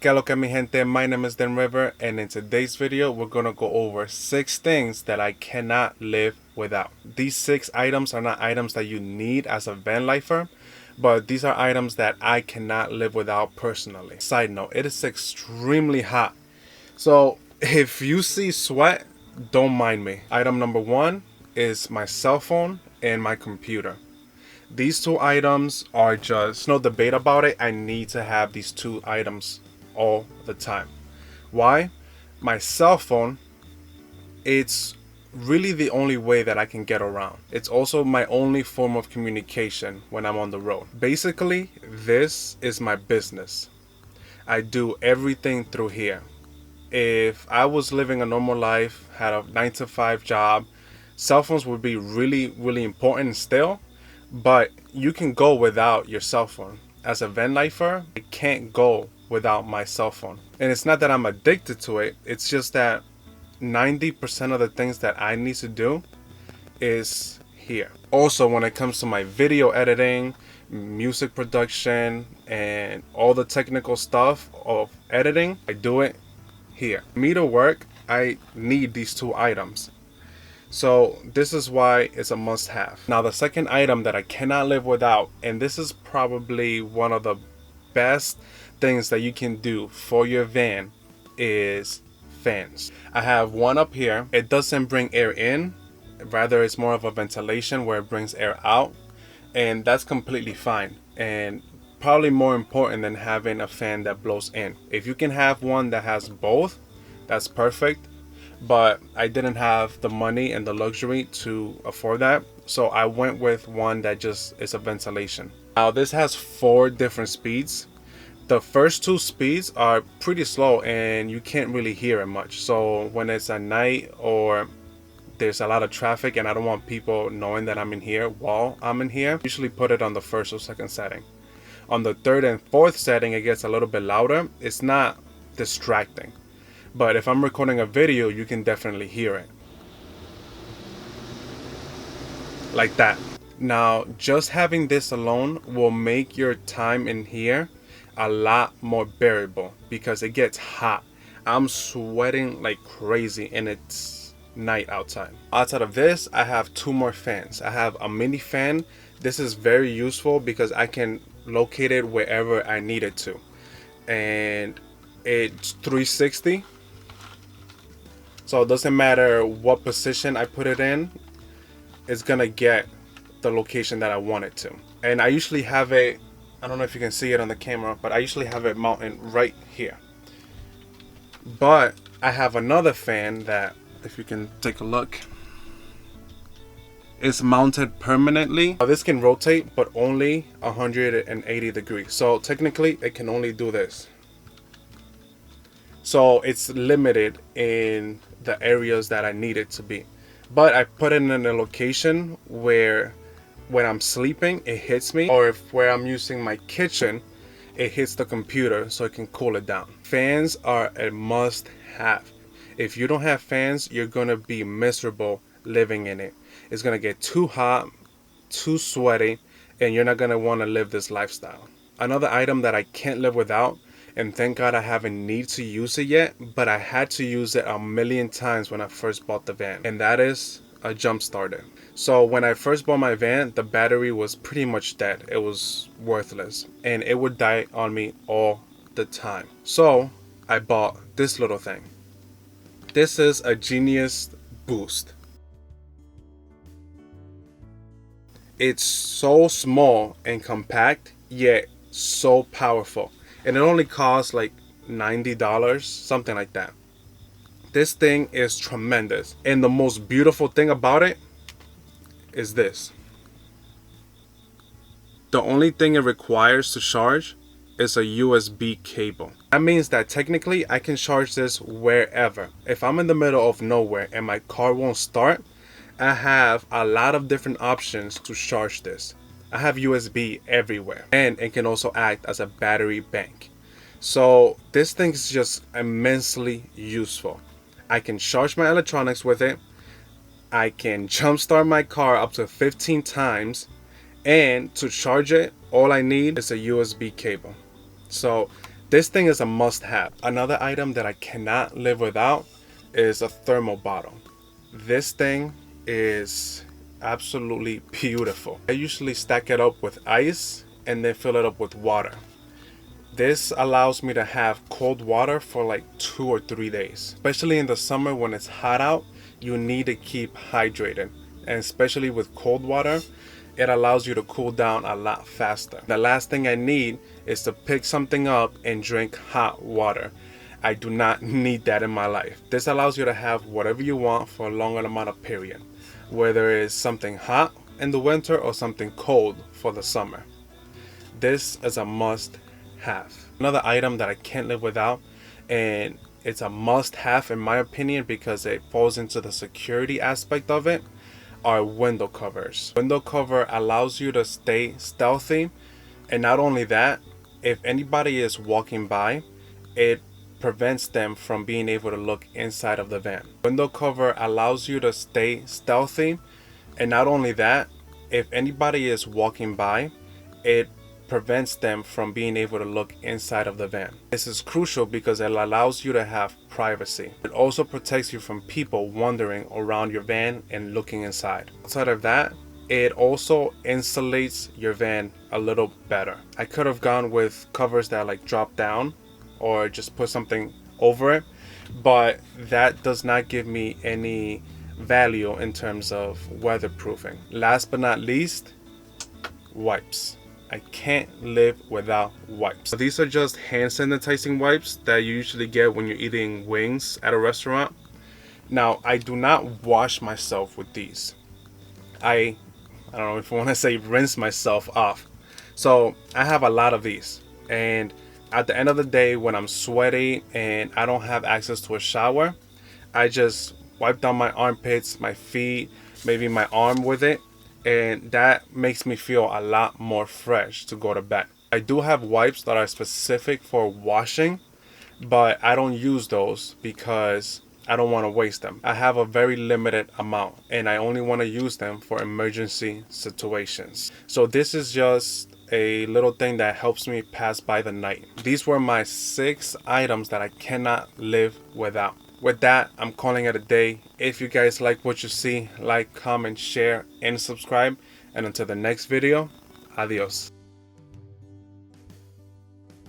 Que lo que mi gente, my name is Dan River, and in today's video we're gonna go over 6 things that I cannot live without. These 6 items are not items that you need as a van lifer, but these are items that I cannot live without personally. Side note, it is extremely hot, so if you see sweat, don't mind me. Item number 1 is my cell phone and my computer. These 2 items are just no debate about it. I need to have these 2 items all the time. Why? My cell phone, it's really the only way that I can get around. It's also my only form of communication when I'm on the road. Basically, this is my business. I do everything through here. If I was living a normal life, had a 9 to 5 job, cell phones would be really important still, but you can go without your cell phone. As a van lifer, I can't go without my cell phone. And it's not that I'm addicted to it, it's just that 90% of the things that I need to do is here. Also, when it comes to my video editing, music production, and all the technical stuff of editing, I do it here. For me to work, I need these 2 items. So this is why it's a must-have. Now the second item that I cannot live without, and this is probably one of the best things that you can do for your van, is fans. I have one up here. It doesn't bring air in, rather it's more of a ventilation where it brings air out, and that's completely fine and probably more important than having a fan that blows in. If you can have one that has both, that's perfect. But I didn't have the money and the luxury to afford that, so I went with one that just is a ventilation. Now this has 4 different speeds. The first 2 speeds are pretty slow and you can't really hear it much. So when it's at night or there's a lot of traffic and I don't want people knowing that I'm in here while I'm in here, I usually put it on the 1st or 2nd setting. On the 3rd and 4th setting, it gets a little bit louder. It's not distracting. But if I'm recording a video, you can definitely hear it. Like that. Now, just having this alone will make your time in here a lot more bearable because it gets hot. I'm sweating like crazy and it's night outside. Outside of this, I have 2 more fans. I have a mini fan. This is very useful because I can locate it wherever I need it to. And it's 360. So it doesn't matter what position I put it in, it's gonna get the location that I want it to. And I usually have it, I don't know if you can see it on the camera, but I usually have it mounted right here. But I have another fan that, if you can take a look, is mounted permanently. Now this can rotate, but only 180 degrees. So technically it can only do this. So it's limited in the areas that I need it to be. But I put it in a location where when I'm sleeping, it hits me. Or if where I'm using my kitchen, it hits the computer so it can cool it down. Fans are a must have. If you don't have fans, you're gonna be miserable living in it. It's gonna get too hot, too sweaty, and you're not gonna wanna live this lifestyle. Another item that I can't live without, and thank God I haven't need to use it yet, but I had to use it a million times when I first bought the van, and that is a jump starter. So when I first bought my van, the battery was pretty much dead. It was worthless and it would die on me all the time. So I bought this little thing. This is a Genius Boost. It's so small and compact, yet so powerful. And it only costs like $90, something like that. This thing is tremendous. And the most beautiful thing about it is this. The only thing it requires to charge is a USB cable. That means that technically I can charge this wherever. If I'm in the middle of nowhere and my car won't start, I have a lot of different options to charge this. I have USB everywhere, and it can also act as a battery bank. So this thing is just immensely useful. I can charge my electronics with it. I can jumpstart my car up to 15 times, and to charge it, all I need is a USB cable. So This thing is a must-have. Another item that I cannot live without is a thermal bottle. This thing is absolutely beautiful. I usually stack it up with ice and then fill it up with water. This allows me to have cold water for like 2 or 3 days. Especially in the summer when it's hot out, you need to keep hydrated. And especially with cold water, it allows you to cool down a lot faster. The last thing I need is to pick something up and drink hot water. I do not need that in my life. This allows you to have whatever you want for a longer amount of period, whether it's something hot in the winter or something cold for the summer. This is a must have. Another item that I can't live without, and it's a must have in my opinion because it falls into the security aspect of it, are window covers. Window cover allows you to stay stealthy, and not only that, if anybody is walking by, it prevents them from being able to look inside of the van. Window cover allows you to stay stealthy, and not only that, if anybody is walking by, it prevents them from being able to look inside of the van. This is crucial because it allows you to have privacy. It also protects you from people wandering around your van and looking inside. Outside of that, it also insulates your van a little better. I could have gone with covers that like drop down or just put something over it, but that does not give me any value in terms of weatherproofing. Last but not least, wipes. I can't live without wipes. These are just hand sanitizing wipes that you usually get when you're eating wings at a restaurant. Now, I do not wash myself with these. I don't know if I want to say rinse myself off. So I have a lot of these. And at the end of the day, when I'm sweaty and I don't have access to a shower, I just wipe down my armpits, my feet, maybe my arm with it. And that makes me feel a lot more fresh to go to bed. I do have wipes that are specific for washing, but I don't use those because I don't want to waste them. I have a very limited amount and I only want to use them for emergency situations. So this is just a little thing that helps me pass by the night. These were my 6 items that I cannot live without. With that, I'm calling it a day. If you guys like what you see, like, comment, share, and subscribe. And until the next video, adios.